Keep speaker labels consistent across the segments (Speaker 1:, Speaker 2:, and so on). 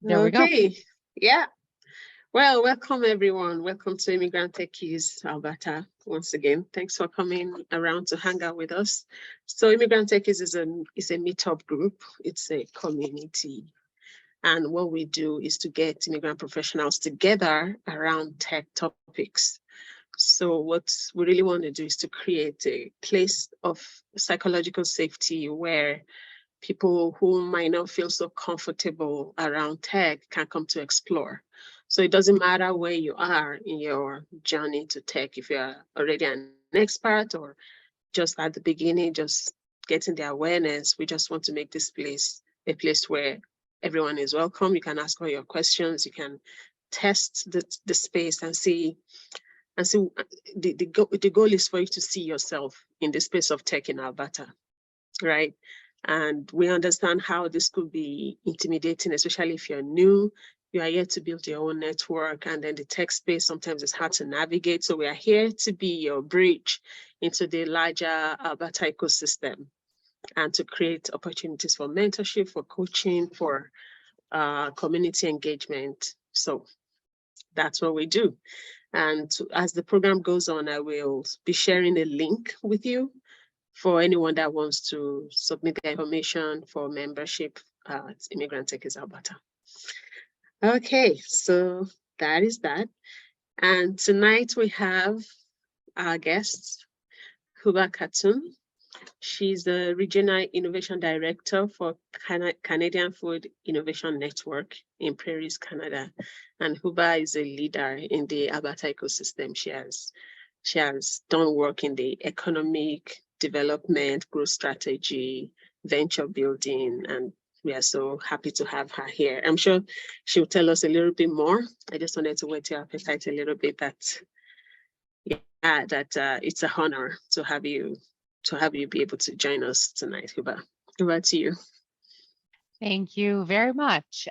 Speaker 1: There we go.
Speaker 2: Okay. Yeah. Well, welcome everyone. Welcome to Immigrant Techies Alberta. Once again, thanks for coming around to hang out with us. So Immigrant Techies is a meetup group. It's a community. And what we do is to get immigrant professionals together around tech topics. So what we really want to do is to create a place of psychological safety where people who might not feel so comfortable around tech can come to explore. So it doesn't matter where you are in your journey to tech, if you're already an expert or just at the beginning, just getting the awareness. We just want to make this place a place where everyone is welcome. You can ask all your questions. You can test the space and see the goal is for you to see yourself in the space of tech in Alberta, right? And we understand how this could be intimidating, especially if you're new, you are yet to build your own network, and then the tech space sometimes is hard to navigate. So we are here to be your bridge into the larger Alberta ecosystem and to create opportunities for mentorship, for coaching, for community engagement. So that's what we do. And as the program goes on, I will be sharing a link with you for anyone that wants to submit their information for membership at Immigrant Techies Alberta. Okay, so that is that. And tonight we have our guest, Hubba. She's the Regional Innovation Director for Canadian Food Innovation Network in Prairies Canada. And Hubba is a leader in the Alberta ecosystem. She has done work in the economic development, growth strategy, venture building, and we are so happy to have her here. I'm sure she'll tell us a little bit more. I just wanted to whet your appetite a little bit that it's an honor to have you be able to join us tonight, Hubba. Over to you.
Speaker 1: Thank you very much.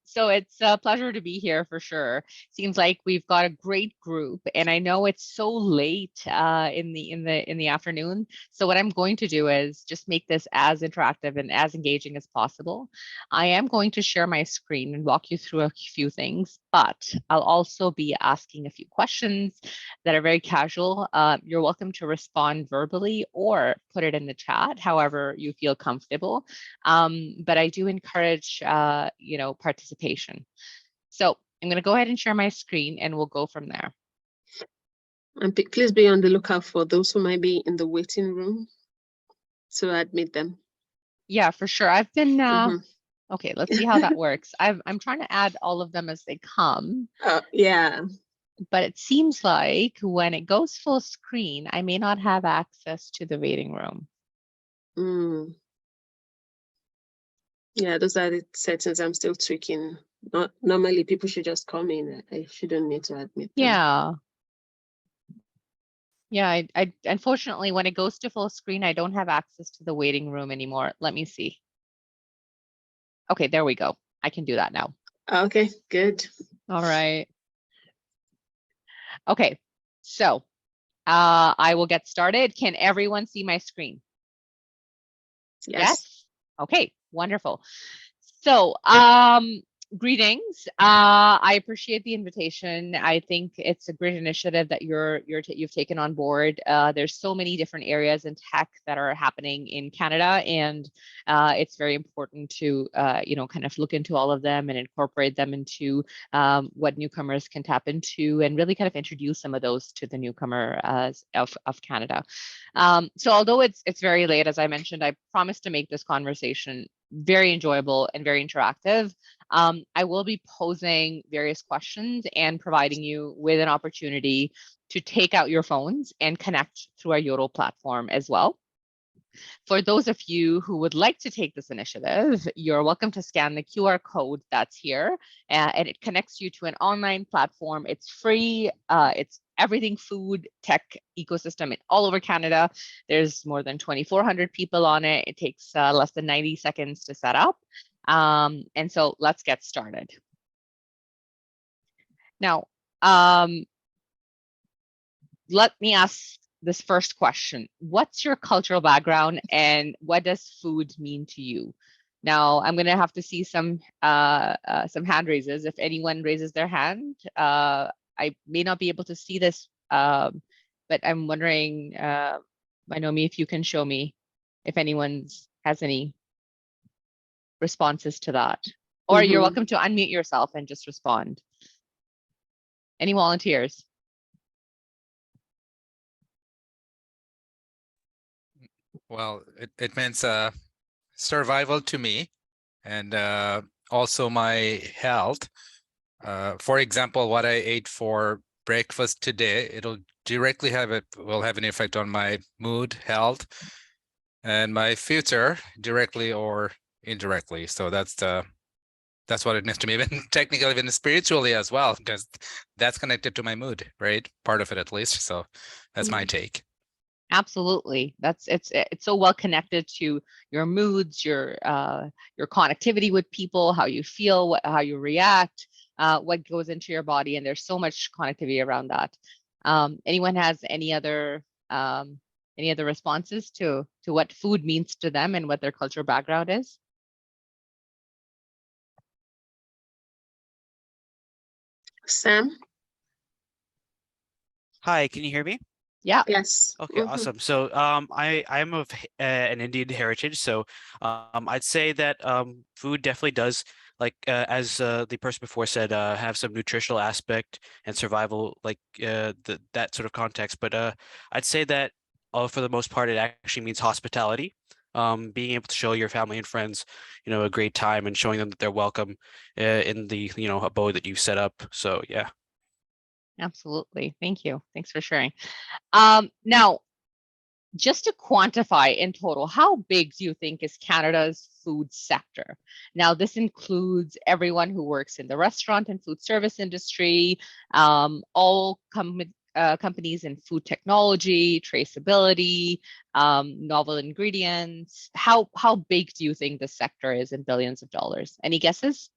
Speaker 1: So it's a pleasure to be here for sure. Seems like we've got a great group, and I know it's so late in the afternoon. So what I'm going to do is just make this as interactive and as engaging as possible. I am going to share my screen and walk you through a few things, but I'll also be asking a few questions that are very casual. You're welcome to respond verbally or put it in the chat, however you feel comfortable. But I do encourage, participation. So I'm going to go ahead and share my screen and we'll go from there.
Speaker 2: And please be on the lookout for those who might be in the waiting room to admit them.
Speaker 1: Yeah, for sure. I've been, okay, let's see how that works. I'm trying to add all of them as they come.
Speaker 2: Yeah.
Speaker 1: But it seems like when it goes full screen, I may not have access to the waiting room.
Speaker 2: Yeah, those are the settings I'm still tweaking. Normally, people should just come in. I shouldn't need to admit them.
Speaker 1: Yeah. Yeah, I unfortunately, when it goes to full screen, I don't have access to the waiting room anymore. Let me see. Okay, there we go. I can do that now.
Speaker 2: Okay, good.
Speaker 1: All right. Okay, so I will get started. Can everyone see my screen? Yes? Okay, wonderful. So, greetings. I appreciate the invitation. I think it's a great initiative that you've taken on board. There's so many different areas in tech that are happening in Canada, and it's very important to kind of look into all of them and incorporate them into what newcomers can tap into, and really kind of introduce some of those to the newcomer of Canada. So although it's very late, as I mentioned, I promised to make this conversation very enjoyable and very interactive. I will be posing various questions and providing you with an opportunity to take out your phones and connect through our Yodel platform as well. For those of you who would like to take this initiative, you're welcome to scan the QR code that's here, and it connects you to an online platform. It's free. It's everything food tech ecosystem all over Canada. There's more than 2,400 people on it. It takes less than 90 seconds to set up. And so let's get started. Now, let me ask this first question. What's your cultural background and what does food mean to you? Now, I'm going to have to see some hand raises. If anyone raises their hand, I may not be able to see this, but I'm wondering, Naomi, if you can show me if anyone has any responses to that. Or you're welcome to unmute yourself and just respond. Any volunteers?
Speaker 3: Well, it means survival to me, and also my health. For example, what I ate for breakfast today, it'll directly will have an effect on my mood, health, and my future, directly or indirectly. So that's what it means to me, even technically, even spiritually as well, because that's connected to my mood, right? Part of it at least. So that's my take.
Speaker 1: Absolutely. It's so well connected to your moods, your connectivity with people, how you feel, how you react, what goes into your body, and there's so much connectivity around that. Anyone has any other responses to what food means to them and what their cultural background is?
Speaker 2: Sam?
Speaker 4: Hi, can you hear me?
Speaker 1: Yeah.
Speaker 2: Yes.
Speaker 4: Okay, awesome. So I'm of an Indian heritage, so I'd say that food definitely does, like as the person before said, have some nutritional aspect and survival, like that sort of context. But I'd say that for the most part, it actually means hospitality. Being able to show your family and friends, a great time, and showing them that they're welcome in the abode that you've set up. So yeah.
Speaker 1: Absolutely. Thank you. Thanks for sharing. Now, just to quantify in total, how big do you think is Canada's food sector? Now, this includes everyone who works in the restaurant and food service industry, all companies in food technology, traceability, novel ingredients. How big do you think the sector is in billions of dollars? Any guesses?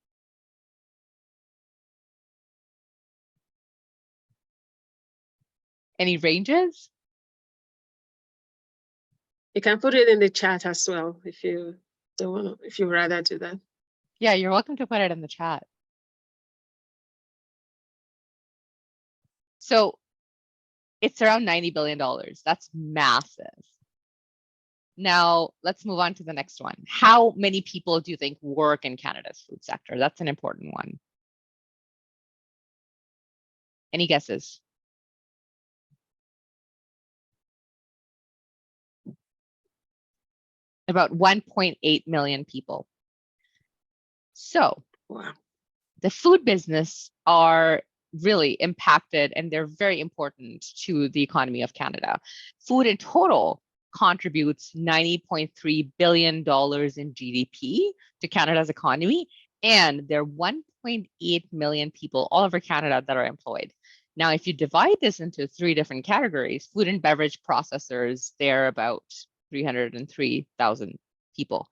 Speaker 1: Any ranges?
Speaker 2: You can put it in the chat as well if you don't want to, if you'd rather do that.
Speaker 1: Yeah, you're welcome to put it in the chat. So it's around $90 billion. That's massive. Now, let's move on to the next one. How many people do you think work in Canada's food sector? That's an important one. Any guesses? About 1.8 million people. So,
Speaker 2: Wow.
Speaker 1: the food business are really impacted, and they're very important to the economy of Canada. Food in total contributes $90.3 billion in GDP to Canada's economy, and there are 1.8 million people all over Canada that are employed. Now, if you divide this into three different categories, food and beverage processors, they're about 303,000 people.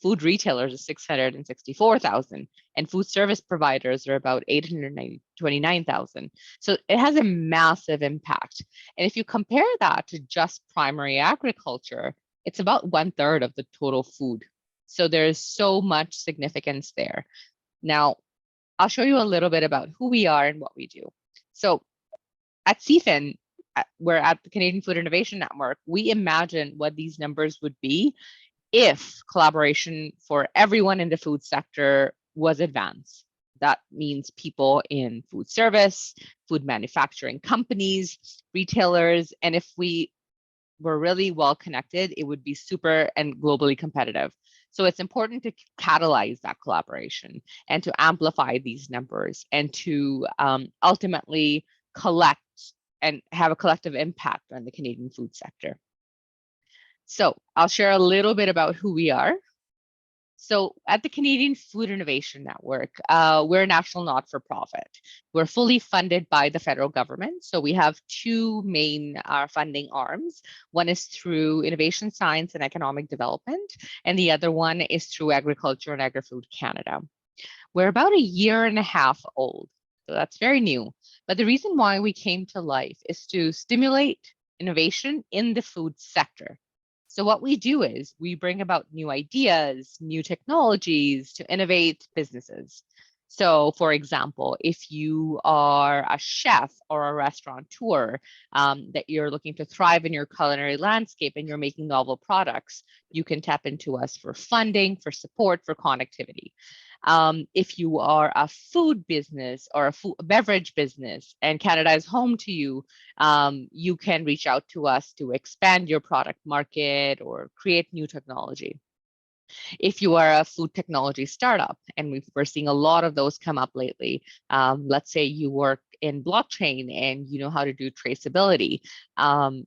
Speaker 1: Food retailers are 664,000, and food service providers are about 829,000. So it has a massive impact. And if you compare that to just primary agriculture, it's about 1/3 of the total food. So there's so much significance there. Now, I'll show you a little bit about who we are and what we do. So at CFIN, we're at the Canadian Food Innovation Network, we imagine what these numbers would be if collaboration for everyone in the food sector was advanced. That means people in food service, food manufacturing companies, retailers, and if we were really well connected, it would be super and globally competitive. So it's important to catalyze that collaboration and to amplify these numbers and to ultimately collect and have a collective impact on the Canadian food sector. So I'll share a little bit about who we are. So at the Canadian Food Innovation Network, we're a national not-for-profit. We're fully funded by the federal government. So we have two main funding arms. One is through Innovation, Science and Economic Development, and the other one is through Agriculture and Agri-Food Canada. We're about 1.5 years old, so that's very new. But the reason why we came to life is to stimulate innovation in the food sector. So what we do is we bring about new ideas, new technologies to innovate businesses. So for example, if you are a chef or a restaurateur that you're looking to thrive in your culinary landscape and you're making novel products, you can tap into us for funding, for support, for connectivity. If you are a food business or a beverage business and Canada is home to you, you can reach out to us to expand your product market or create new technology. If you are a food technology startup, and we're seeing a lot of those come up lately, let's say you work in blockchain and you know how to do traceability,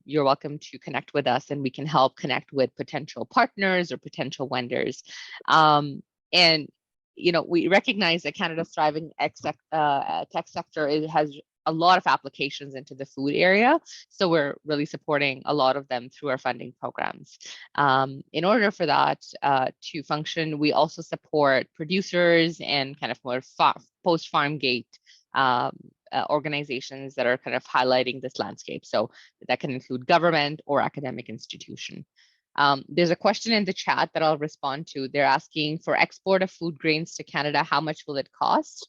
Speaker 1: you're welcome to connect with us and we can help connect with potential partners or potential vendors. And you know, we recognize that Canada's thriving tech sector has a lot of applications into the food area. So we're really supporting a lot of them through our funding programs. In order for that to function, we also support producers and kind of more post-farm gate organizations that are kind of highlighting this landscape. So that can include government or academic institution. There's a question in the chat that I'll respond to. They're asking, for export of food grains to Canada, how much will it cost?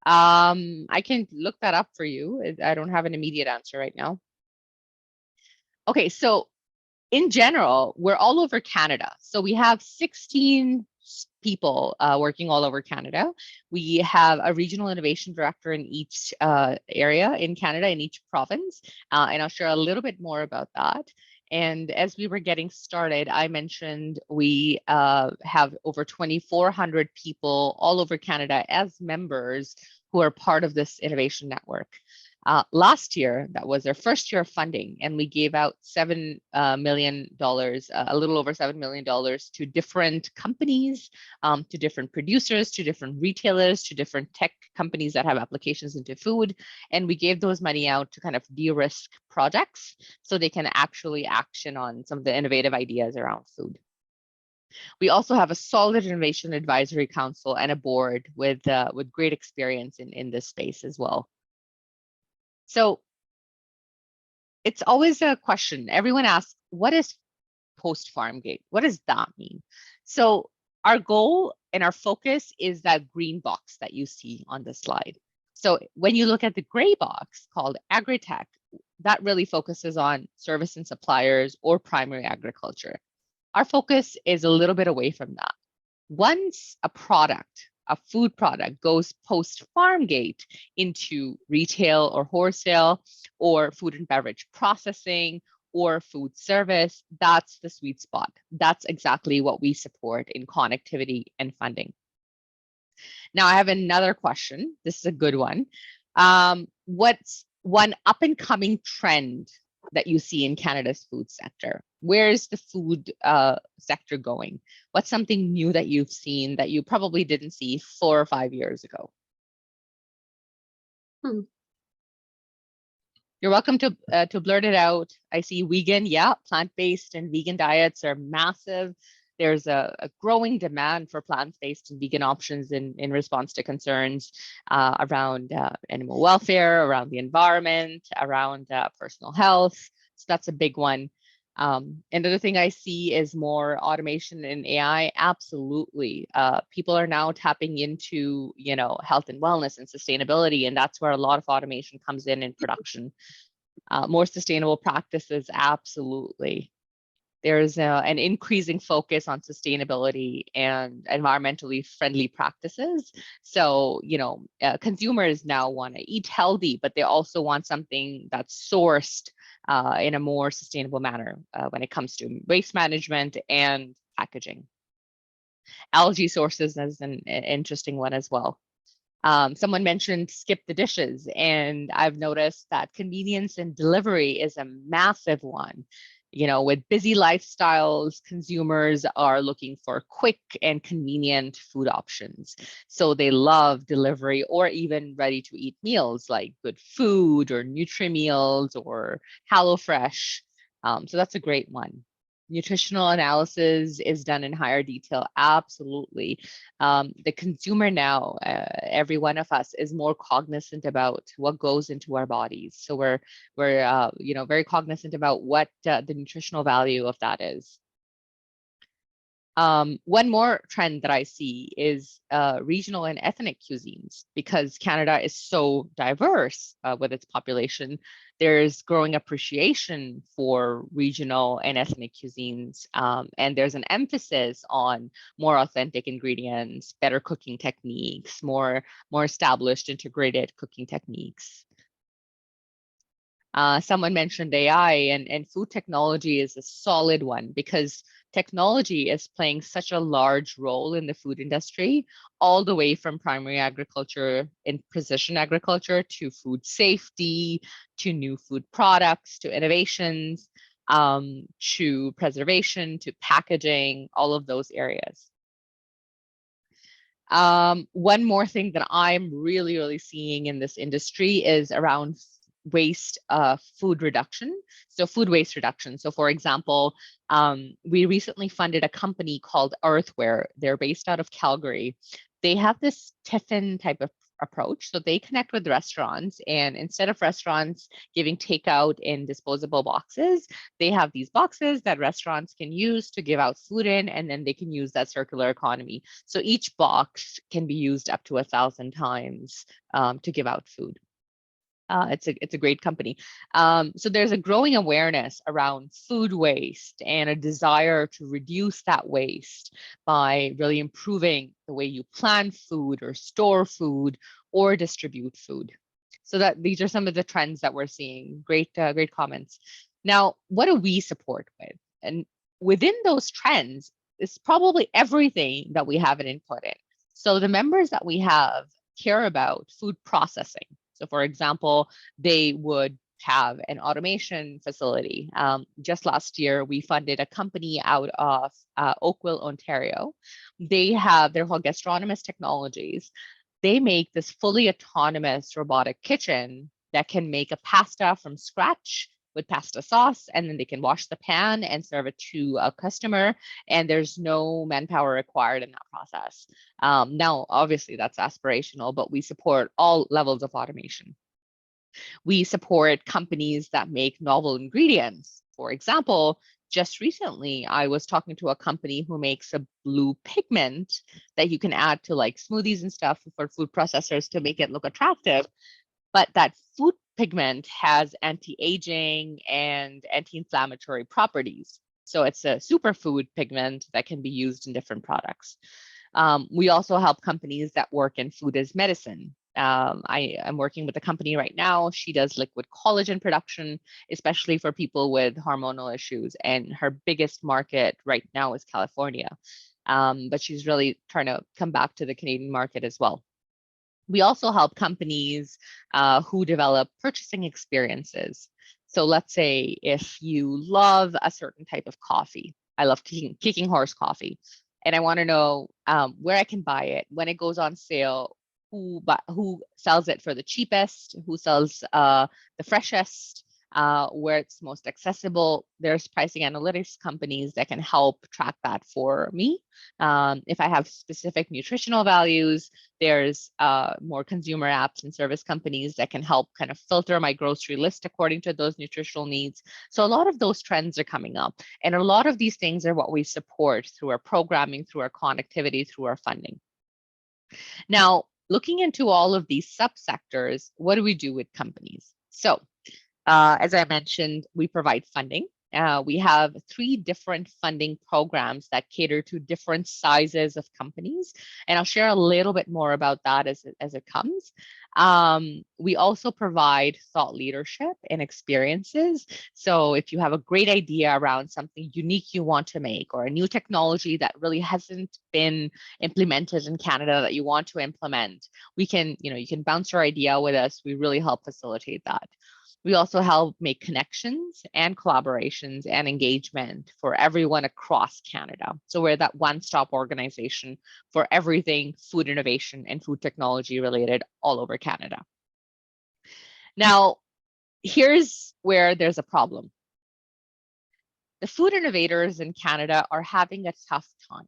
Speaker 1: I can look that up for you. I don't have an immediate answer right now. Okay, so in general, we're all over Canada. So we have 16 people working all over Canada. We have a regional innovation director in each area in Canada, in each province, and I'll share a little bit more about that. And as we were getting started, I mentioned we have over 2,400 people all over Canada as members who are part of this innovation network. Last year, that was our first year of funding, and we gave out $7 million, a little over $7 million to different companies, to different producers, to different retailers, to different tech companies that have applications into food. And we gave those money out to kind of de-risk projects so they can actually action on some of the innovative ideas around food. We also have a solid innovation advisory council and a board with great experience in this space as well. So it's always a question. Everyone asks, what is post-farm gate? What does that mean? So our goal and our focus is that green box that you see on the slide. So when you look at the gray box called agri-tech, that really focuses on service and suppliers or primary agriculture. Our focus is a little bit away from that. Once a food product goes post-farm gate into retail or wholesale or food and beverage processing or food service, that's the sweet spot. That's exactly what we support in connectivity and funding. Now I have another question. This is a good one. What's one up and coming trend that you see in Canada's food sector? Where's the food sector going? What's something new that you've seen that you probably didn't see 4 or 5 years ago? You're welcome to blurt it out. I see vegan, yeah, plant-based and vegan diets are massive. There's a growing demand for plant-based and vegan options in response to concerns around animal welfare, around the environment, around personal health. So that's a big one. Another thing I see is more automation and AI. Absolutely. People are now tapping into, you know, health and wellness and sustainability, and that's where a lot of automation comes in production. More sustainable practices, absolutely. There's an increasing focus on sustainability and environmentally friendly practices. So, you know, consumers now want to eat healthy, but they also want something that's sourced in a more sustainable manner when it comes to waste management and packaging. Algae sources is an interesting one as well. Someone mentioned skip the dishes, and I've noticed that convenience and delivery is a massive one. You know, with busy lifestyles, consumers are looking for quick and convenient food options. So they love delivery or even ready-to-eat meals like Good Food or Nutri-Meals or HelloFresh. So that's a great one. Nutritional analysis is done in higher detail. Absolutely. The consumer now, every one of us is more cognizant about what goes into our bodies. So we're you know, very cognizant about what the nutritional value of that is. One more trend that I see is regional and ethnic cuisines. Because Canada is so diverse with its population, there's growing appreciation for regional and ethnic cuisines. And there's an emphasis on more authentic ingredients, better cooking techniques, more established integrated cooking techniques. Someone mentioned AI, and food technology is a solid one, because technology is playing such a large role in the food industry, all the way from primary agriculture and precision agriculture to food safety, to new food products, to innovations, to preservation, to packaging, all of those areas. One more thing that I'm really seeing in this industry is around waste, food reduction. So food waste reduction. So for example, we recently funded a company called Earthware. They're based out of Calgary. They have this CFIN type of approach. So they connect with restaurants, and instead of restaurants giving takeout in disposable boxes, they have these boxes that restaurants can use to give out food in, and then they can use that circular economy. So each box can be used up to 1,000 times to give out food. It's a great company. So there's a growing awareness around food waste and a desire to reduce that waste by really improving the way you plan food or store food or distribute food. So that these are some of the trends that we're seeing. Great comments. Now, what do we support with? And within those trends is probably everything that we have an input in. So the members that we have care about food processing. So for example, they would have an automation facility. Just last year, we funded a company out of Oakville, Ontario. They're called Gastronomist Technologies. They make this fully autonomous robotic kitchen that can make a pasta from scratch with pasta sauce, and then they can wash the pan and serve it to a customer, and there's no manpower required in that process. Now, obviously, that's aspirational, but we support all levels of automation. We support companies that make novel ingredients. For example, just recently, I was talking to a company who makes a blue pigment that you can add to like smoothies and stuff for food processors to make it look attractive. But that food pigment has anti-aging and anti-inflammatory properties. So it's a superfood pigment that can be used in different products. We also help companies that work in food as medicine. I am working with a company right now. She does liquid collagen production, especially for people with hormonal issues. And her biggest market right now is California. But she's really trying to come back to the Canadian market as well. We also help companies who develop purchasing experiences. So let's say if you love a certain type of coffee, I love Kicking Horse coffee, and I want to know where I can buy it, when it goes on sale, who sells it for the cheapest, who sells the freshest, where it's most accessible. There's pricing analytics companies that can help track that for me. If I have specific nutritional values, there's more consumer apps and service companies that can help kind of filter my grocery list according to those nutritional needs. So a lot of those trends are coming up. And a lot of these things are what we support through our programming, through our connectivity, through our funding. Now, looking into all of these subsectors, what do we do with companies? So as I mentioned, we provide funding. We have 3 different funding programs that cater to different sizes of companies, and I'll share a little bit more about that as it comes. We also provide thought leadership and experiences. So if you have a great idea around something unique you want to make, or a new technology that really hasn't been implemented in Canada that you want to implement, you can bounce your idea with us. We really help facilitate that. We also help make connections and collaborations and engagement for everyone across Canada. So we're that one-stop organization for everything food innovation and food technology related all over Canada. Now, here's where there's a problem. The food innovators in Canada are having a tough time,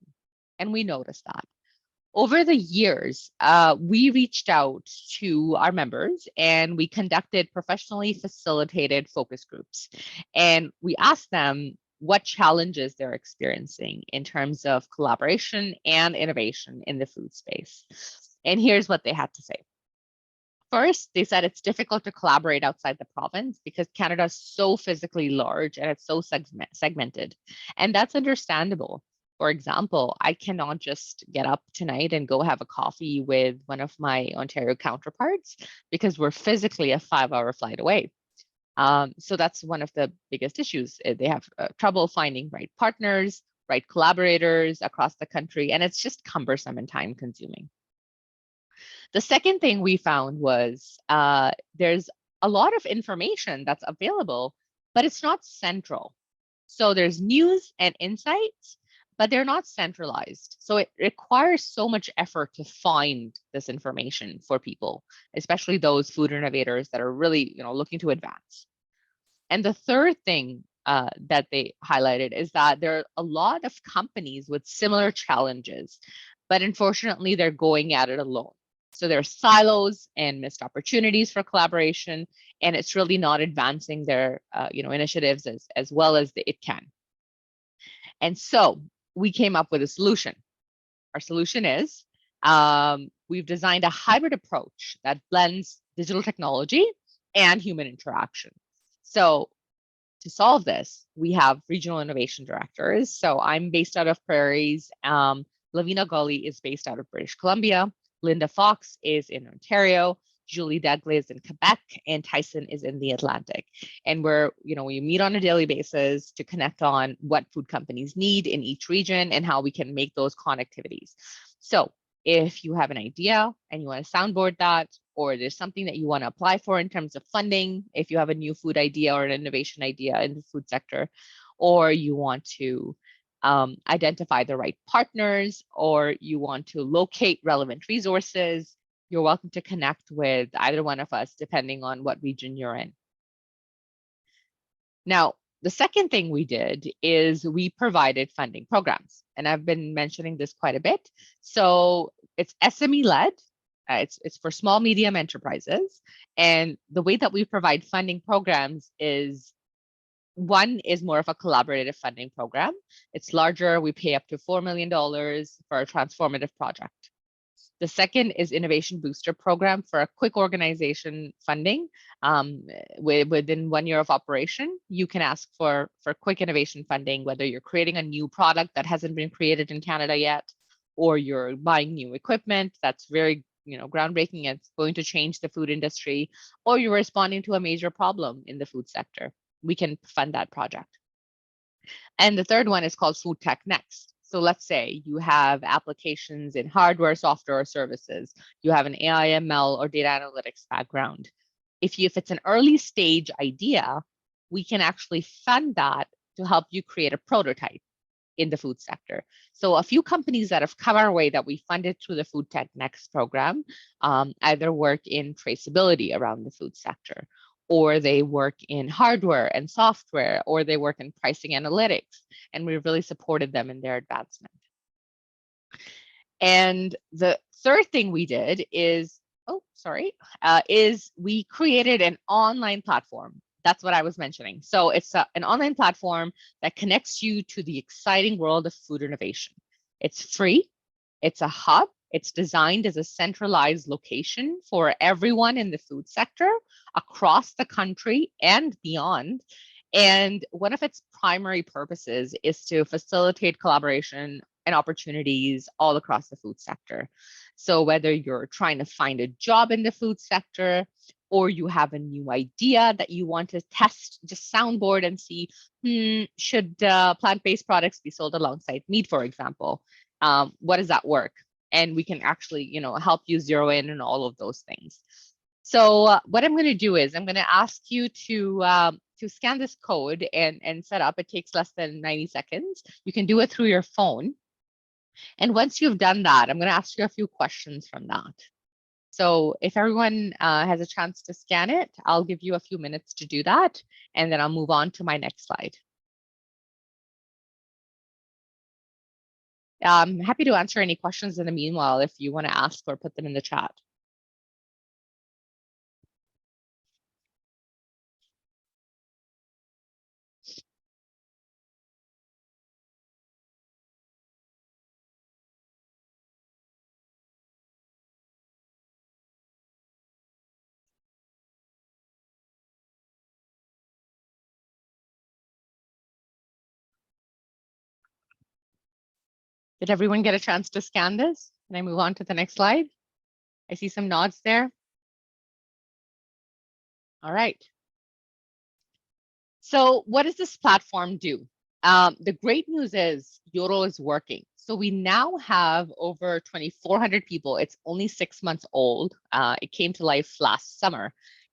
Speaker 1: and we notice that. Over the years, we reached out to our members and we conducted professionally facilitated focus groups. And we asked them, what challenges they're experiencing in terms of collaboration and innovation in the food space. And here's what they had to say. First, they said it's difficult to collaborate outside the province because Canada is so physically large and it's so segmented. And that's understandable. For example, I cannot just get up tonight and go have a coffee with one of my Ontario counterparts because we're physically a 5-hour flight away. So that's one of the biggest issues. They have trouble finding right partners, right collaborators across the country, and it's just cumbersome and time consuming. The second thing we found was there's a lot of information that's available, but it's not central. So there's news and insights, but they're not centralized. So it requires so much effort to find this information for people, especially those food innovators that are really, looking to advance. And the third thing that they highlighted is that there are a lot of companies with similar challenges, but unfortunately, they're going at it alone. So there are silos and missed opportunities for collaboration, and it's really not advancing their initiatives as well as it can. And so we came up with a solution. Our solution is we've designed a hybrid approach that blends digital technology and human interaction. So to solve this, we have regional innovation directors. So I'm based out of Prairies. Lavina Gully is based out of British Columbia. Linda Fox is in Ontario. Julie Degley is in Quebec, and Tyson is in the Atlantic. And we meet on a daily basis to connect on what food companies need in each region and how we can make those connectivities. So if you have an idea and you want to soundboard that, or there's something that you want to apply for in terms of funding, if you have a new food idea or an innovation idea in the food sector, or you want to identify the right partners, or you want to locate relevant resources, you're welcome to connect with either one of us, depending on what region you're in. Now, the second thing we did is we provided funding programs, and I've been mentioning this quite a bit. So it's SME-led. It's for small, medium enterprises. And the way that we provide funding programs is, one is more of a collaborative funding program. It's larger. We pay up to $4 million for a transformative project. The second is Innovation Booster Program for a quick organization funding. Within 1 year of operation, you can ask for quick innovation funding, whether you're creating a new product that hasn't been created in Canada yet, or you're buying new equipment that's very groundbreaking, it's going to change the food industry, or you're responding to a major problem in the food sector. We can fund that project. And the third one is called Food Tech Next. So let's say you have applications in hardware, software, or services. You have an AI, ML, or data analytics background. If it's an early stage idea, we can actually fund that to help you create a prototype in the food sector. So a few companies that have come our way that we funded through the Food Tech Next program either work in traceability around the food sector, or they work in hardware and software, or they work in pricing analytics, and we really supported them in their advancement. And the third thing we did is, is we created an online platform. That's what I was mentioning. So it's an online platform that connects you to the exciting world of food innovation. It's free. It's a hub. It's designed as a centralized location for everyone in the food sector across the country and beyond. And one of its primary purposes is to facilitate collaboration and opportunities all across the food sector. So whether you're trying to find a job in the food sector, or you have a new idea that you want to test, just soundboard and see, should plant-based products be sold alongside meat, for example? What does that work? And we can actually, help you zero in on all of those things. So what I'm going to do is I'm going to ask you to scan this code and set up. It takes less than 90 seconds. You can do it through your phone. And once you've done that, I'm going to ask you a few questions from that. So if everyone has a chance to scan it, I'll give you a few minutes to do that, and then I'll move on to my next slide. I'm happy to answer any questions in the meanwhile if you want to ask or put them in the chat. Did everyone get a chance to scan this? Can I move on to the next slide? I see some nods there. All right. So what does this platform do? The great news is Yodel is working. So we now have over 2,400 people. It's only 6 months old. It came to life last summer.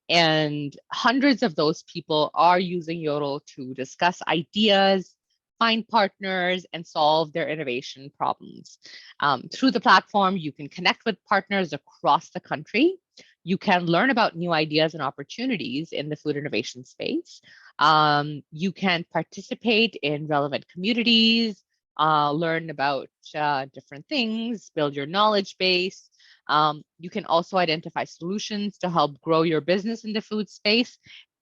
Speaker 1: And hundreds of those people are using Yodel to discuss ideas, find partners, and solve their innovation problems. Through the platform, you can connect with partners across the country. You can learn about new ideas and opportunities in the food innovation space. You can participate in relevant communities, learn about different things, build your knowledge base. You can also identify solutions to help grow your business in the food space.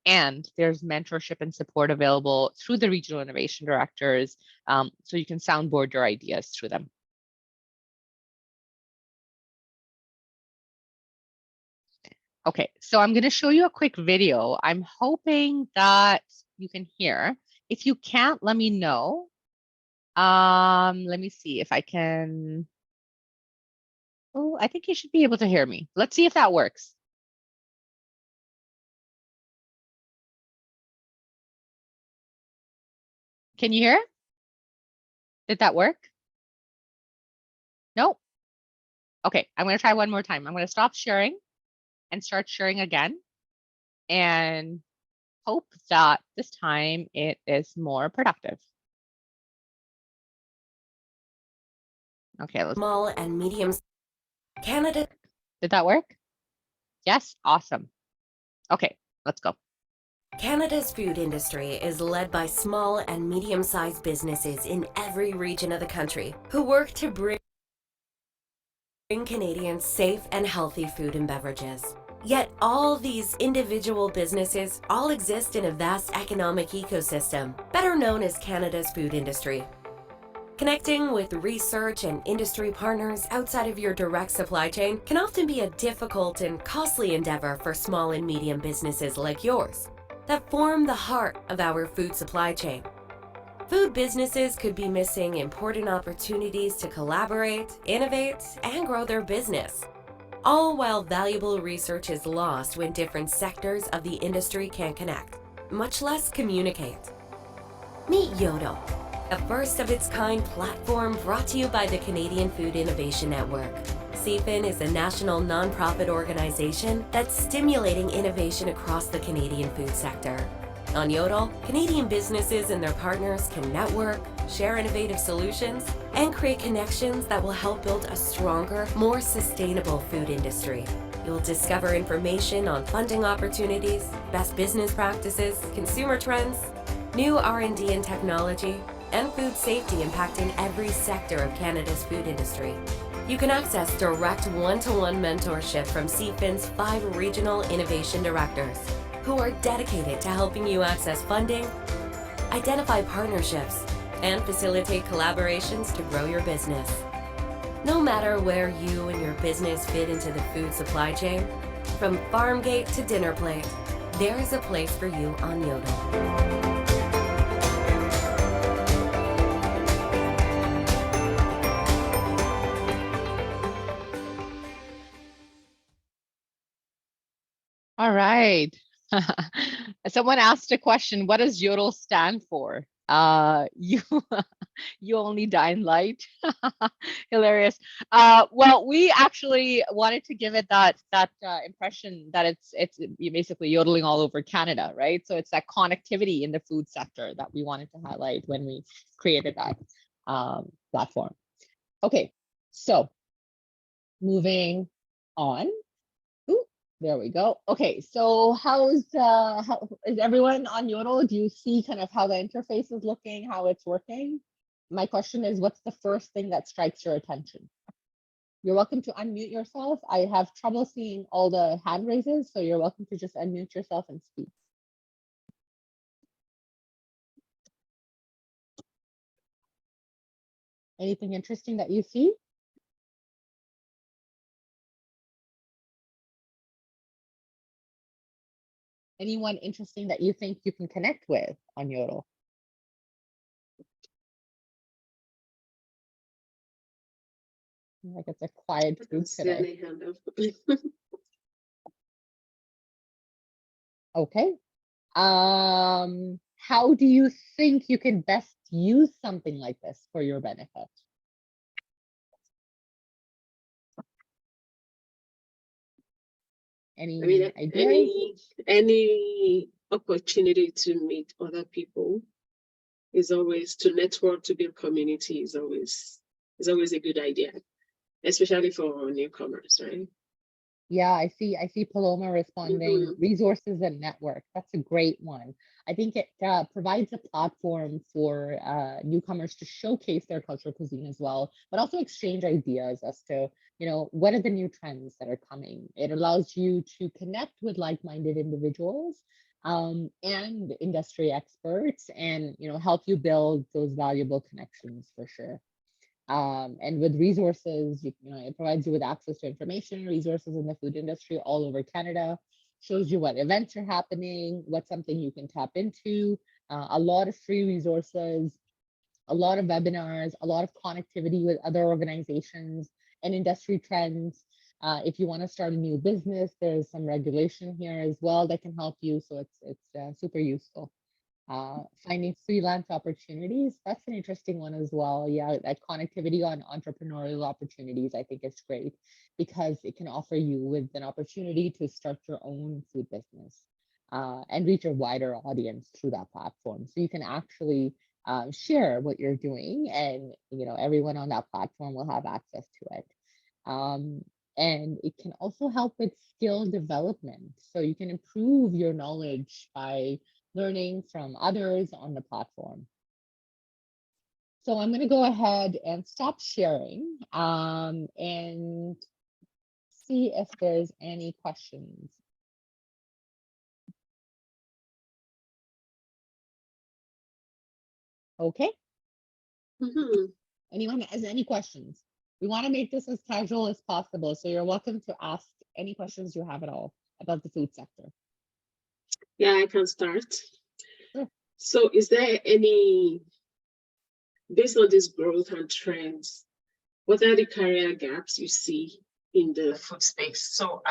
Speaker 1: And there's mentorship and support available through the regional innovation directors, so you can soundboard your ideas through them. Okay, so I'm going to show you a quick video. I'm hoping that you can hear. If you can't, let me know. Let me see if I can. Oh, I think you should be able to hear me. Let's see if that works. Can you hear? Did that work? No? Okay, I'm going to try one more time. I'm going to stop sharing and start sharing again, and hope that this time it is more productive. Okay, let's.
Speaker 5: Small and medium. Canada.
Speaker 1: Did that work? Yes, awesome. Okay, let's go.
Speaker 5: Canada's food industry is led by small and medium-sized businesses in every region of the country who work to bring Canadians safe and healthy food and beverages. Yet all these individual businesses all exist in a vast economic ecosystem, better known as Canada's food industry. Connecting with research and industry partners outside of your direct supply chain can often be a difficult and costly endeavor for small and medium businesses like yours that form the heart of our food supply chain. Food businesses could be missing important opportunities to collaborate, innovate, and grow their business, all while valuable research is lost when different sectors of the industry can't connect, much less communicate. Meet Yodel, a first-of-its-kind platform brought to you by the Canadian Food Innovation Network. CFIN is a national nonprofit organization that's stimulating innovation across the Canadian food sector. On Yodel, Canadian businesses and their partners can network, share innovative solutions, and create connections that will help build a stronger, more sustainable food industry. You'll discover information on funding opportunities, best business practices, consumer trends, new R&D and technology, and food safety impacting every sector of Canada's food industry. You can access direct one-to-one mentorship from CFIN's 5 regional innovation directors, who are dedicated to helping you access funding, identify partnerships, and facilitate collaborations to grow your business. No matter where you and your business fit into the food supply chain, from farm gate to dinner plate, there is a place for you on Yodel.
Speaker 1: All right. Someone asked a question, what does Yodel stand for? You you only dine light. Hilarious. Well, we actually wanted to give it that impression that it's basically yodeling all over Canada, right? So it's that connectivity in the food sector that we wanted to highlight when we created that platform. Okay, so moving on. Ooh, there we go. Okay, so how is everyone on Yodel? Do you see kind of how the interface is looking, how it's working? My question is, what's the first thing that strikes your attention? You're welcome to unmute yourself. I have trouble seeing all the hand raises, so you're welcome to just unmute yourself and speak. Anything interesting that you see? Anyone interesting that you think you can connect with on Yodel? Like it's a quiet
Speaker 2: I
Speaker 1: group
Speaker 2: don't see
Speaker 1: today.
Speaker 2: any hand up.
Speaker 1: Okay. How do you think you can best use something like this for your benefit?
Speaker 2: I mean,
Speaker 1: Any ideas?
Speaker 2: any opportunity to meet other people is always, to network, to build community is always a good idea, especially for newcomers, right?
Speaker 1: Yeah, I see Paloma responding,
Speaker 2: Mhm.
Speaker 1: resources and network. That's a great one. I think it provides a platform for newcomers to showcase their cultural cuisine as well, but also exchange ideas as to, you know, what are the new trends that are coming. It allows you to connect with like-minded individuals and industry experts, and you know, help you build those valuable connections for sure. And with resources, you know, it provides you with access to information, resources in the food industry all over Canada, shows you what events are happening, what's something you can tap into, a lot of free resources, a lot of webinars, a lot of connectivity with other organizations and industry trends. If you want to start a new business, there's some regulation here as well that can help you. So it's super useful. Finding freelance opportunities, that's an interesting one as well. Yeah, that connectivity on entrepreneurial opportunities, I think is great because it can offer you with an opportunity to start your own food business and reach a wider audience through that platform. So you can actually share what you're doing, and you know, everyone on that platform will have access to it. Um, and it can also help with skill development. So you can improve your knowledge by learning from others on the platform. So I'm going to go ahead and stop sharing and see if there's any questions. Okay.
Speaker 2: Mhm.
Speaker 1: Anyone has any questions? We want to make this as casual as possible. So you're welcome to ask any questions you have at all about the food sector.
Speaker 2: Yeah, I can start.
Speaker 1: Sure.
Speaker 2: So is there any, based on this growth and trends, what are the career gaps you see in the food space? So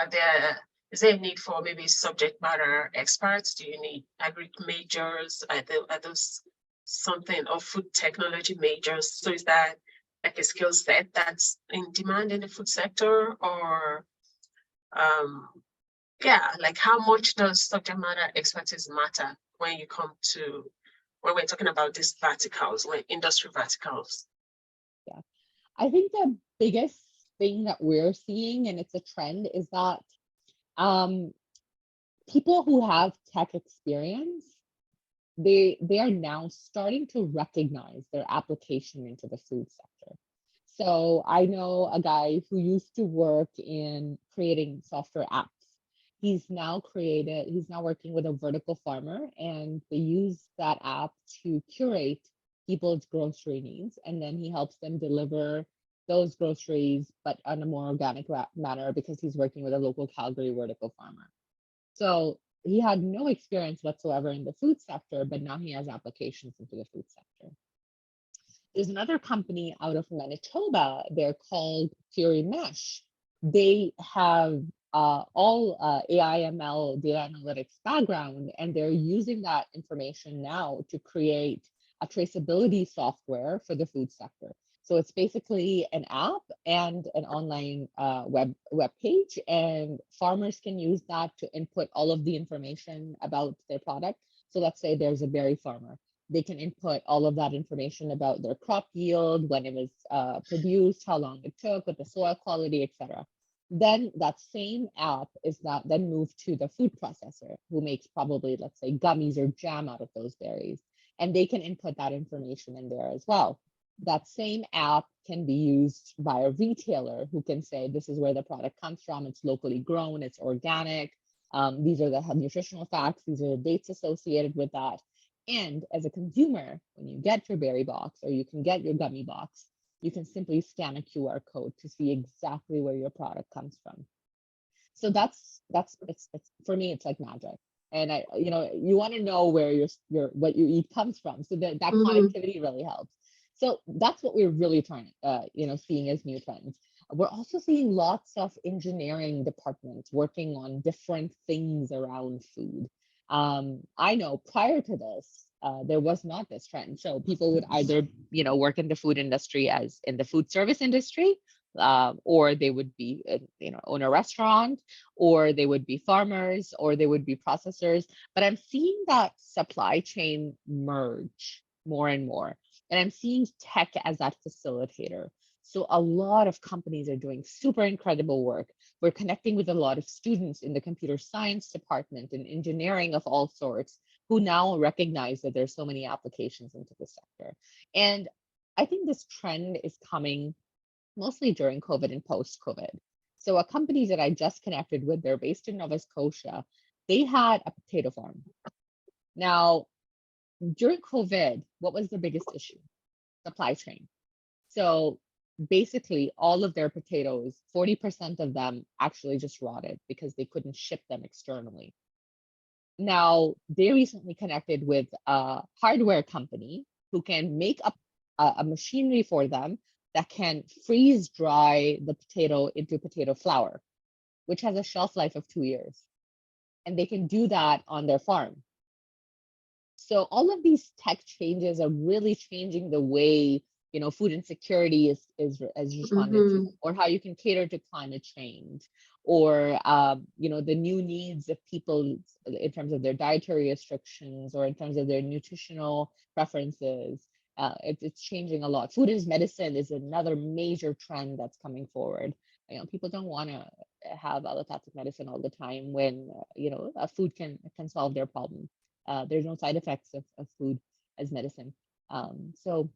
Speaker 2: is there a need for maybe subject matter experts? Do you need agri majors? Are those something, or food technology majors? So is that like a skill set that's in demand in the food sector? Or yeah, like how much does subject matter expertise matter when we're talking about these verticals, like industry verticals?
Speaker 1: Yeah. I think the biggest thing that we're seeing, and it's a trend, is that um, people who have tech experience, they are now starting to recognize their application into the food sector. So I know a guy who used to work in creating software apps. He's now working with a vertical farmer, and they use that app to curate people's grocery needs, and then he helps them deliver those groceries, but on a more organic manner because he's working with a local Calgary vertical farmer. So he had no experience whatsoever in the food sector, but now he has applications into the food sector. There's another company out of Manitoba. They're called Theory Mesh. They have all AI, ML, data analytics background, and they're using that information now to create a traceability software for the food sector. So it's basically an app and an online web page, and farmers can use that to input all of the information about their product. So let's say there's a berry farmer. They can input all of that information about their crop yield, when it was produced, how long it took, with the soil quality, etc. Then that same app is not then moved to the food processor, who makes probably, let's say, gummies or jam out of those berries, and they can input that information in there as well. That same app can be used by a retailer who can say, this is where the product comes from, it's locally grown, it's organic, these are the nutritional facts, these are the dates associated with that. And as a consumer, when you get your berry box or you can get your gummy box, you can simply scan a QR code to see exactly where your product comes from. So that's it's for me, it's like magic. And I, you know, you want to know where your what you eat comes from. So that
Speaker 2: Mhm.
Speaker 1: connectivity really helps. So that's what we're really trying, seeing as new trends. We're also seeing lots of engineering departments working on different things around food. I know prior to this, there was not this trend. So people would either, work in the food industry as in the food service industry, or they would be, own a restaurant, or they would be farmers, or they would be processors. But I'm seeing that supply chain merge more and more. And I'm seeing tech as that facilitator. So a lot of companies are doing super incredible work. We're connecting with a lot of students in the computer science department and engineering of all sorts who now recognize that there's so many applications into the sector. And I think this trend is coming mostly during COVID and post-COVID. So a company that I just connected with, they're based in Nova Scotia. They had a potato farm. Now, during COVID, what was the biggest issue? Supply chain. So basically all of their potatoes, 40% of them actually just rotted because they couldn't ship them externally. Now, they recently connected with a hardware company who can make a machinery for them that can freeze dry the potato into potato flour, which has a shelf life of 2 years. And they can do that on their farm. So all of these tech changes are really changing the way food insecurity is responded to, or how you can cater to climate change, or the new needs of people in terms of their dietary restrictions or in terms of their nutritional preferences. It's changing a lot. Food as medicine is another major trend that's coming forward. People don't want to have allopathic medicine all the time when a food can solve their problem. There's no side effects of food as medicine. So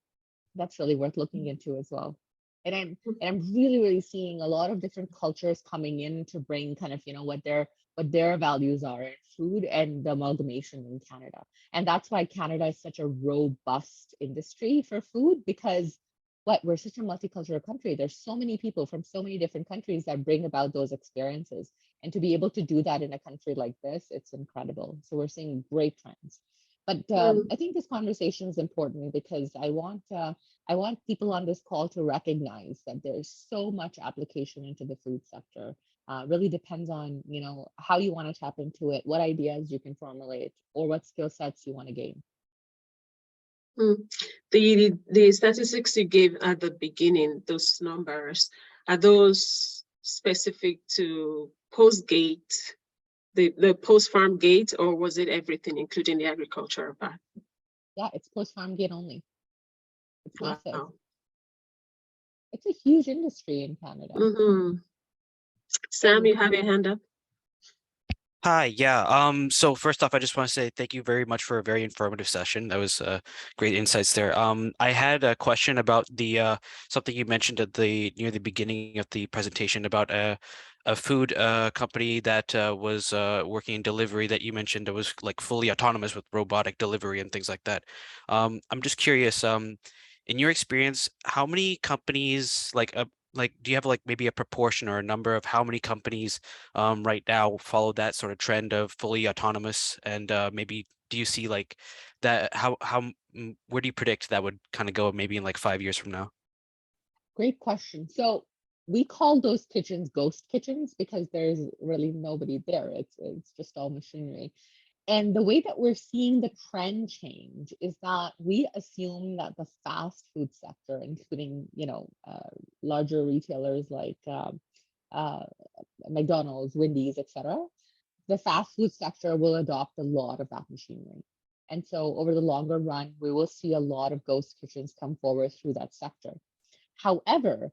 Speaker 1: that's really worth looking into as well. And I'm really, really seeing a lot of different cultures coming in to bring kind of, what their values are in food and the amalgamation in Canada. And that's why Canada is such a robust industry for food, because we're such a multicultural country. There's so many people from so many different countries that bring about those experiences. And to be able to do that in a country like this, it's incredible. So we're seeing great trends. But I think this conversation is important because I want people on this call to recognize that there's so much application into the food sector. Really depends on how you want to tap into it, what ideas you can formulate, or what skill sets you want to gain.
Speaker 2: The statistics you gave at the beginning, those numbers, are those specific to post-gate, the post-farm gate, or was it everything, including the agricultural part?
Speaker 1: Yeah, it's post-farm gate only. It's massive.
Speaker 2: Wow.
Speaker 1: It's a huge industry in Canada.
Speaker 2: Sam, you have your hand up.
Speaker 4: Hi, yeah. So first off, I just want to say thank you very much for a very informative session. That was great insights there. I had a question about the something you mentioned at near the beginning of the presentation about a food company that was working in delivery that you mentioned that was like fully autonomous with robotic delivery and things like that. I'm just curious, in your experience, how many companies do you have like maybe a proportion or a number of how many companies right now follow that sort of trend of fully autonomous, and maybe do you see like that where do you predict that would kind of go maybe in like 5 years from now?
Speaker 1: Great question. So we call those kitchens ghost kitchens because there's really nobody there. It's just all machinery. And the way that we're seeing the trend change is that we assume that the fast food sector, including larger retailers like McDonald's, Wendy's, etc., the fast food sector will adopt a lot of that machinery. And so over the longer run, we will see a lot of ghost kitchens come forward through that sector. However,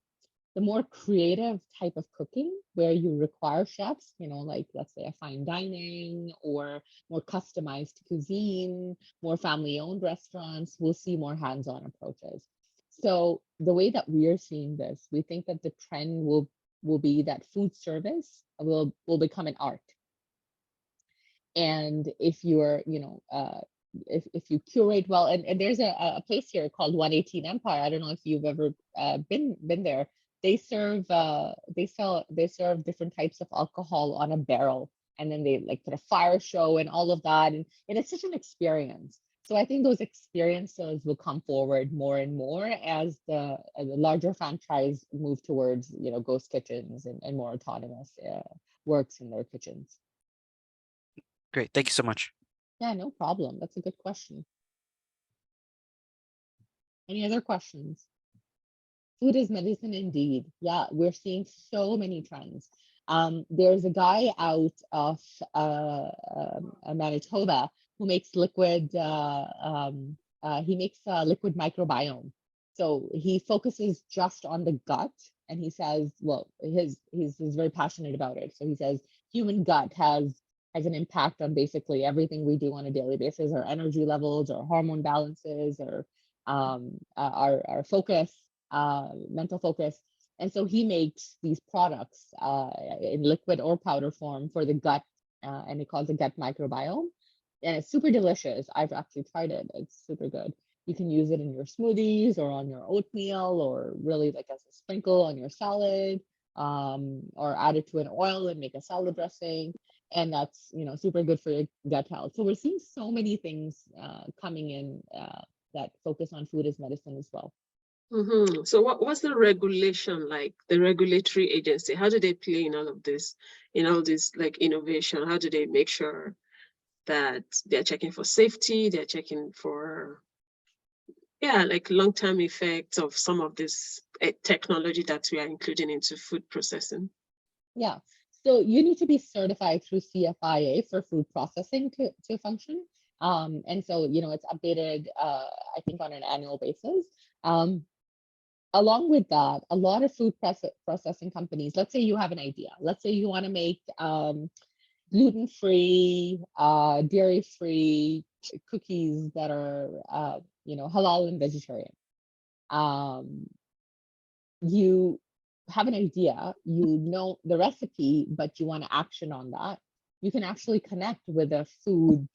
Speaker 1: the more creative type of cooking where you require chefs, like let's say a fine dining or more customized cuisine, more family-owned restaurants, we'll see more hands-on approaches. So the way that we are seeing this, we think that the trend will be that food service will become an art. And if you're, if you curate well, and there's a place here called 118 Empire. I don't know if you've ever been there. They serve different types of alcohol on a barrel, and then they like put a fire show and all of that, and it's such an experience. So I think those experiences will come forward more and more as the larger franchise move towards, ghost kitchens and more autonomous works in their kitchens.
Speaker 4: Great. Thank you so much.
Speaker 1: Yeah, no problem. That's a good question. Any other questions? Food is medicine indeed. Yeah, we're seeing so many trends. There's a guy out of Manitoba who makes liquid. He makes liquid microbiome. So he focuses just on the gut, and he says, well, he's very passionate about it. So he says human gut has an impact on basically everything we do on a daily basis: our energy levels, our hormone balances, our focus, mental focus. And so he makes these products in liquid or powder form for the gut, and he calls it gut microbiome. And it's super delicious. I've actually tried it. It's super good. You can use it in your smoothies or on your oatmeal, or really like as a sprinkle on your salad, or add it to an oil and make a salad dressing. And that's, super good for your gut health. So we're seeing so many things coming in that focus on food as medicine as well.
Speaker 2: So what's the regulation like, the regulatory agency? How do they play in all of this, like innovation? How do they make sure that they're checking for safety, they're checking for, like long-term effects of some of this technology that we are including into food processing?
Speaker 1: Yeah. So you need to be certified through CFIA for food processing to function. And so, it's updated, I think, on an annual basis. Along with that, a lot of food processing companies, let's say you have an idea. Let's say you want to make gluten-free, dairy-free cookies that are, halal and vegetarian. You have an idea, you know the recipe, but you want to action on that. You can actually connect with a food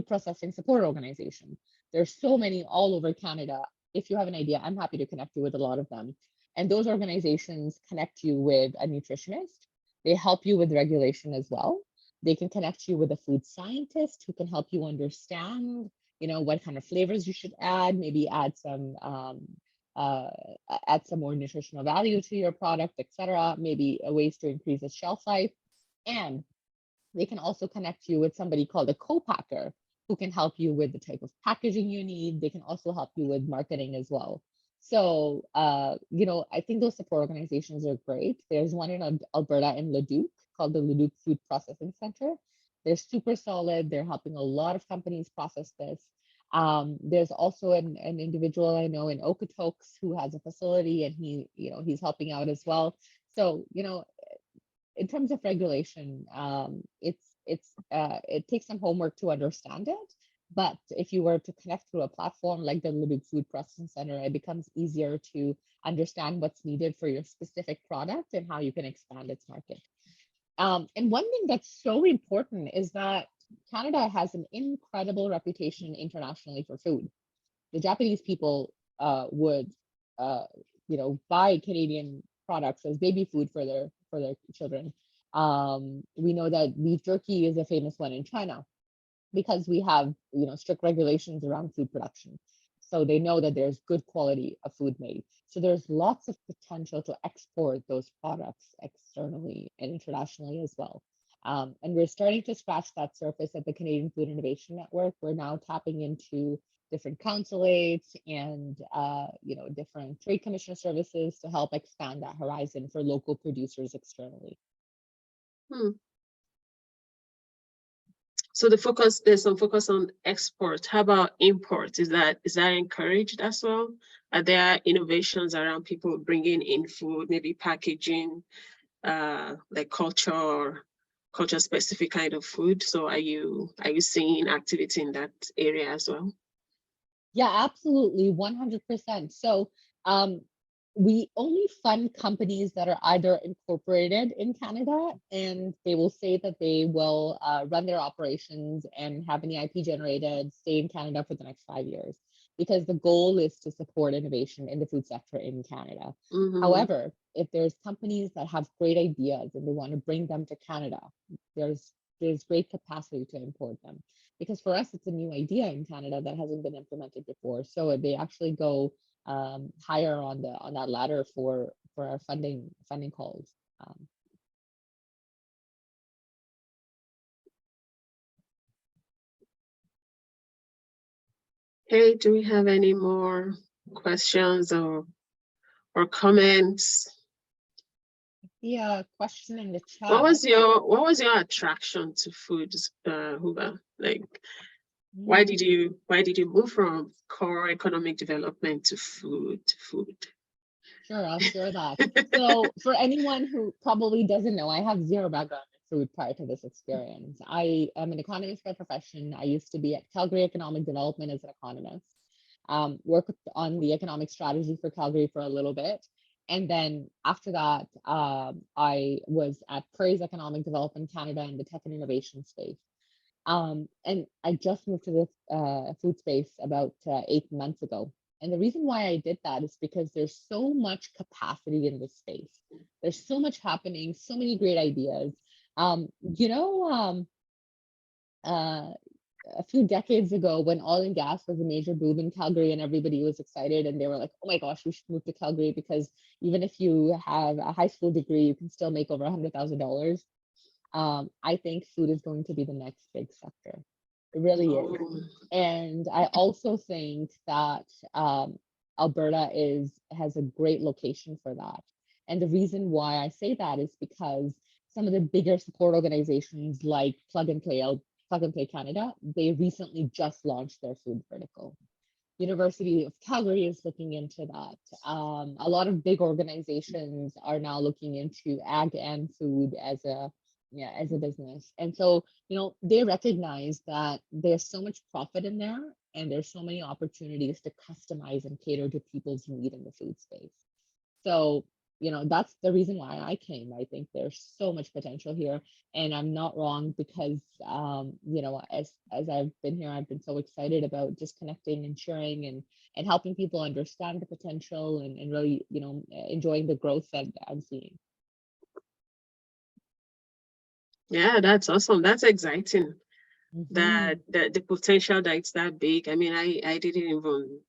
Speaker 1: processing support organization. There's so many all over Canada. If you have an idea, I'm happy to connect you with a lot of them. And those organizations connect you with a nutritionist. They help you with regulation as well. They can connect you with a food scientist who can help you understand, what kind of flavors you should add, maybe add some more nutritional value to your product, etc. Maybe ways to increase its shelf life. And they can also connect you with somebody called a co-packer who can help you with the type of packaging you need. They can also help you with marketing as well. So, I think those support organizations are great. There's one in Alberta in Leduc called the Leduc Food Processing Center. They're super solid. They're helping a lot of companies process this. There's also an individual I know in Okotoks who has a facility, and he's helping out as well. So, in terms of regulation, it takes some homework to understand it. But if you were to connect through a platform like the Leduc Food Processing Center, it becomes easier to understand what's needed for your specific product and how you can expand its market. And one thing that's so important is that Canada has an incredible reputation internationally for food. The Japanese people would, buy Canadian products as baby food for their children. We know that beef jerky is a famous one in China because we have, strict regulations around food production. So they know that there's good quality of food made. So there's lots of potential to export those products externally and internationally as well. And we're starting to scratch that surface at the Canadian Food Innovation Network. We're now tapping into different consulates and different trade commissioner services to help expand that horizon for local producers externally.
Speaker 2: So there's some focus on export. How about import? Is that encouraged as well? Are there innovations around people bringing in food, maybe packaging, like culture specific kind of food? So are you seeing activity in that area as well?
Speaker 1: Yeah, absolutely, 100%. So we only fund companies that are either incorporated in Canada, and they will say that they will run their operations and have an EIP generated, stay in Canada for the next 5 years, because the goal is to support innovation in the food sector in Canada. However, if there's companies that have great ideas and they want to bring them to Canada, there's there's great capacity to import them. Because for us, it's a new idea in Canada that hasn't been implemented before. So they actually go higher on that ladder for our funding calls.
Speaker 2: Hey, do we have any more questions or comments?
Speaker 1: Yeah, question in the chat.
Speaker 2: What was your attraction to foods, Hubba? Like, why did you move from core economic development to food?
Speaker 1: Sure, I'll share that. So for anyone who probably doesn't know, I have zero background in food prior to this experience. I am an economist by profession. I used to be at Calgary Economic Development as an economist, worked on the economic strategy for Calgary for a little bit. And then after that, I was at Prairies Economic Development Canada in the tech and innovation space. And I just moved to the food space about 8 months ago. And the reason why I did that is because there's so much capacity in this space. There's so much happening, so many great ideas. A few decades ago, when oil and gas was a major boom in Calgary and everybody was excited and they were like, oh my gosh, we should move to Calgary because even if you have a high school degree, you can still make over $100,000. I think food is going to be the next big sector. It really is. And I also think that Alberta has a great location for that. And the reason why I say that is because some of the bigger support organizations like Plug and Play Canada, they recently just launched their food vertical. University of Calgary is looking into that. A lot of big organizations are now looking into ag and food as a business. And so, they recognize that there's so much profit in there and there's so many opportunities to customize and cater to people's need in the food space. So, that's the reason why I came. I think there's so much potential here, and I'm not wrong because, as I've been here, I've been so excited about just connecting and sharing and helping people understand the potential and really, enjoying the growth that I'm seeing.
Speaker 2: Yeah, that's awesome. That's exciting.
Speaker 1: Mm-hmm.
Speaker 2: That the potential that it's that big. I mean, I didn't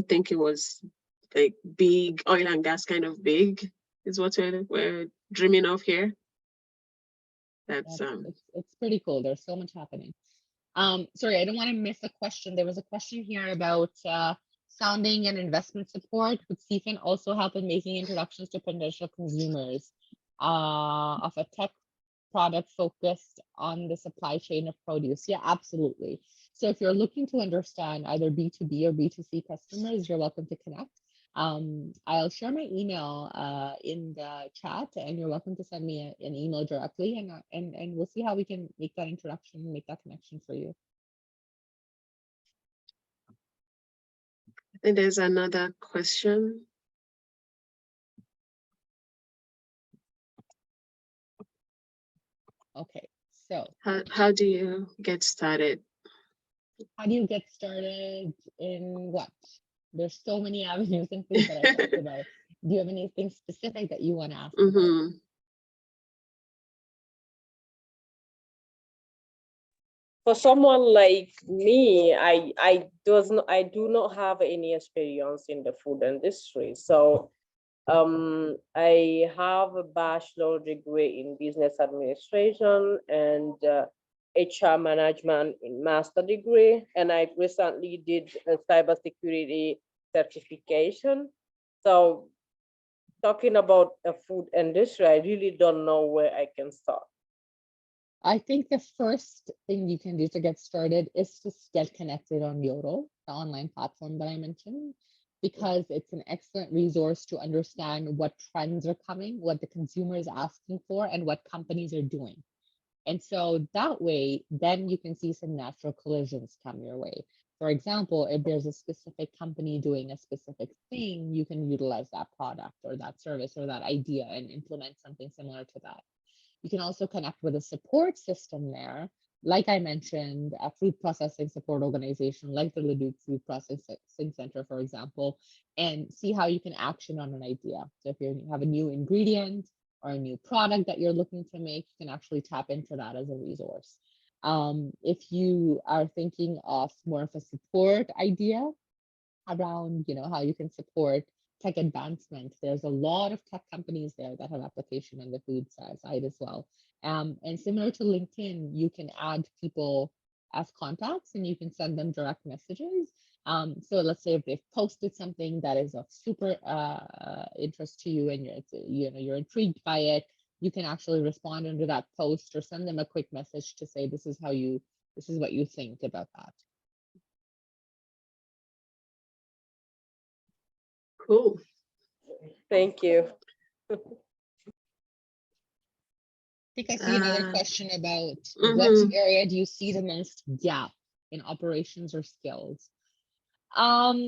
Speaker 2: think it was like big oil and gas kind of big is what we're dreaming of here. That's
Speaker 1: it's pretty cool. There's so much happening. Sorry, I don't want to miss a question. There was a question here about sounding and investment support. Would CFIN also help in making introductions to potential consumers of a tech product focused on the supply chain of produce? Yeah, absolutely. So if you're looking to understand either B2B or B2C customers, you're welcome to connect. I'll share my email in the chat, and you're welcome to send me an email directly, and we'll see how we can make that introduction, make that connection for you.
Speaker 2: I think there's another question.
Speaker 1: Okay, so
Speaker 2: how do you get started?
Speaker 1: How do you get started in what? There's so many avenues in food that I talked about. Do you have anything specific that you want to ask about?
Speaker 6: For someone like me, I do not have any experience in the food industry. So I have a bachelor degree in business administration and HR management in master degree, and I recently did a cybersecurity certification. So talking about the food industry, I really don't know where I can start.
Speaker 1: I think the first thing you can do to get started is to get connected on Yodel, the online platform that I mentioned, because it's an excellent resource to understand what trends are coming, what the consumer is asking for, and what companies are doing. And so that way, then you can see some natural collisions come your way. For example, if there's a specific company doing a specific thing, you can utilize that product or that service or that idea and implement something similar to that. You can also connect with a support system there. Like I mentioned, a food processing support organization like the Leduc Food Processing Center, for example, and see how you can action on an idea. So if you have a new ingredient, or a new product that you're looking to make, you can actually tap into that as a resource. If you are thinking of more of a support idea around, how you can support tech advancement, there's a lot of tech companies there that have application on the food side as well. And similar to LinkedIn, you can add people as contacts and you can send them direct messages. So let's say if they've posted something that is of super interest to you and you're intrigued by it, you can actually respond under that post or send them a quick message to say this is what you think about that.
Speaker 2: Cool.
Speaker 6: Thank you.
Speaker 1: I think I see another question about
Speaker 2: mhm.
Speaker 1: what area do you see the most gap in operations or skills? I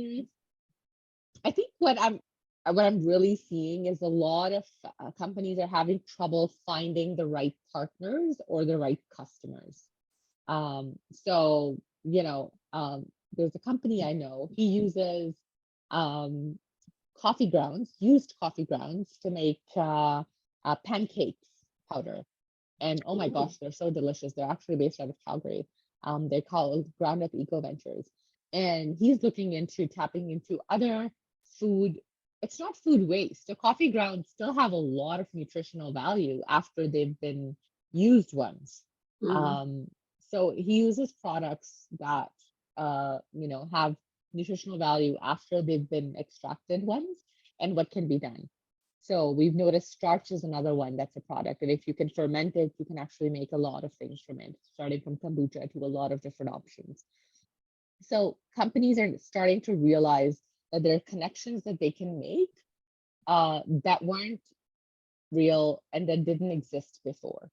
Speaker 1: think what I'm really seeing is a lot of companies are having trouble finding the right partners or the right customers. So, there's a company I know, he uses used coffee grounds to make pancakes powder. And oh my gosh, they're so delicious. They're actually based out of Calgary. They're called Ground Up Eco Ventures. And he's looking into tapping into other food. It's not food waste. The coffee grounds still have a lot of nutritional value after they've been used once. So he uses products that have nutritional value after they've been extracted once and what can be done. So we've noticed starch is another one that's a product. And if you can ferment it, you can actually make a lot of things from it, starting from kombucha to a lot of different options. So companies are starting to realize that there are connections that they can make that weren't real and that didn't exist before.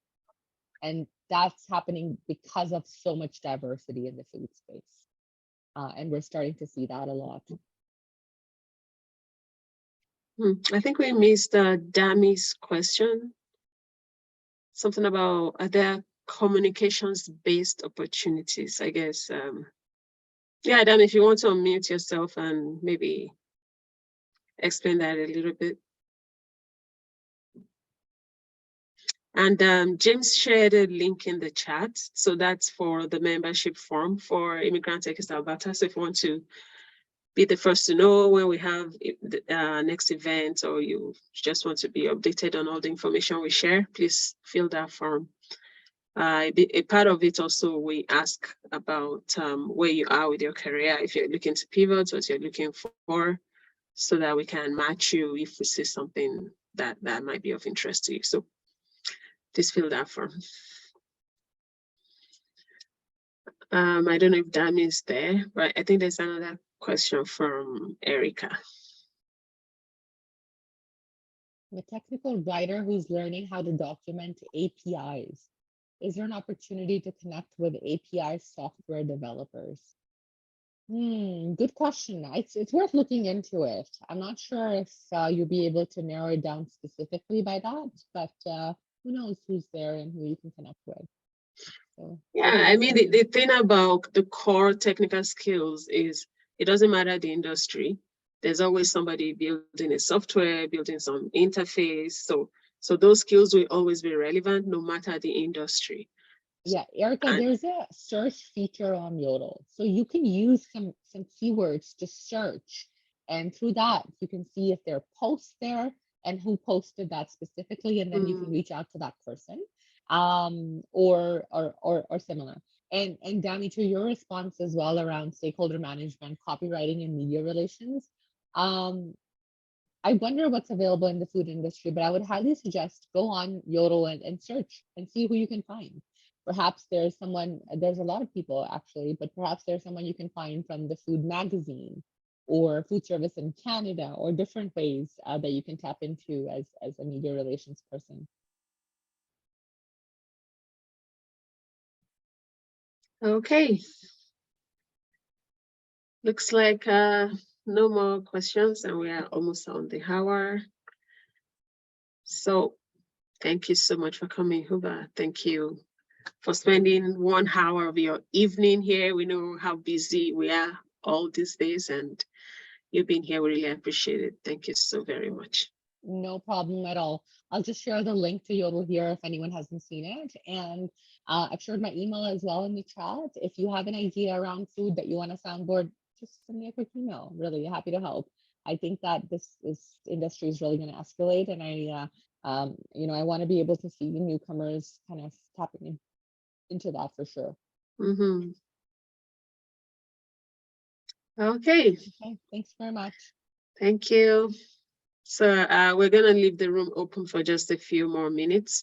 Speaker 1: And that's happening because of so much diversity in the food space. And we're starting to see that a lot.
Speaker 2: I think we missed Dami's question. Something about are there communications-based opportunities, I guess. Yeah, Dami, if you want to unmute yourself and maybe explain that a little bit. And James shared a link in the chat. So that's for the membership form for Immigrant Tech East Alberta. So if you want to be the first to know when we have the next event, or you just want to be updated on all the information we share, please fill that form. A part of it also, we ask about where you are with your career, if you're looking to pivot, what you're looking for, so that we can match you if we see something that might be of interest to you. So please fill that form. I don't know if Dami is there, but I think there's another question from Erica.
Speaker 1: I'm a technical writer who's learning how to document APIs. Is there an opportunity to connect with API software developers? Good question. It's worth looking into it. I'm not sure if you'll be able to narrow it down specifically by that, but who knows who's there and who you can connect with. So,
Speaker 2: yeah, I mean, the thing about the core technical skills is it doesn't matter the industry. There's always somebody building a software, building some interface. So those skills will always be relevant no matter the industry.
Speaker 1: Yeah, Erica, there's a search feature on Yodel. So you can use some keywords to search. And through that, you can see if there are posts there and who posted that specifically. And then you can reach out to that person or similar. And Dami, to your response as well around stakeholder management, copywriting, and media relations, I wonder what's available in the food industry, but I would highly suggest go on Yodel and search and see who you can find. Perhaps there's a lot of people actually, but perhaps there's someone you can find from the Food Magazine or Food Service in Canada, or different ways that you can tap into as a media relations person.
Speaker 2: Okay. Looks like no more questions, and we are almost on the hour. So thank you so much for coming, Hubba. Thank you for spending 1 hour of your evening here. We know how busy we are all these days, and you've been here. We really appreciate it. Thank you so very much.
Speaker 1: No problem at all. I'll just share the link to Yodel here if anyone hasn't seen it. And I've shared my email as well in the chat. If you have an idea around food that you want to soundboard, just send me a quick email. Really happy to help. I think that this industry is really going to escalate, and I want to be able to see newcomers kind of tapping into that for sure.
Speaker 2: Mm-hmm. Okay.
Speaker 1: Okay, thanks very much.
Speaker 2: Thank you. So we're going to leave the room open for just a few more minutes.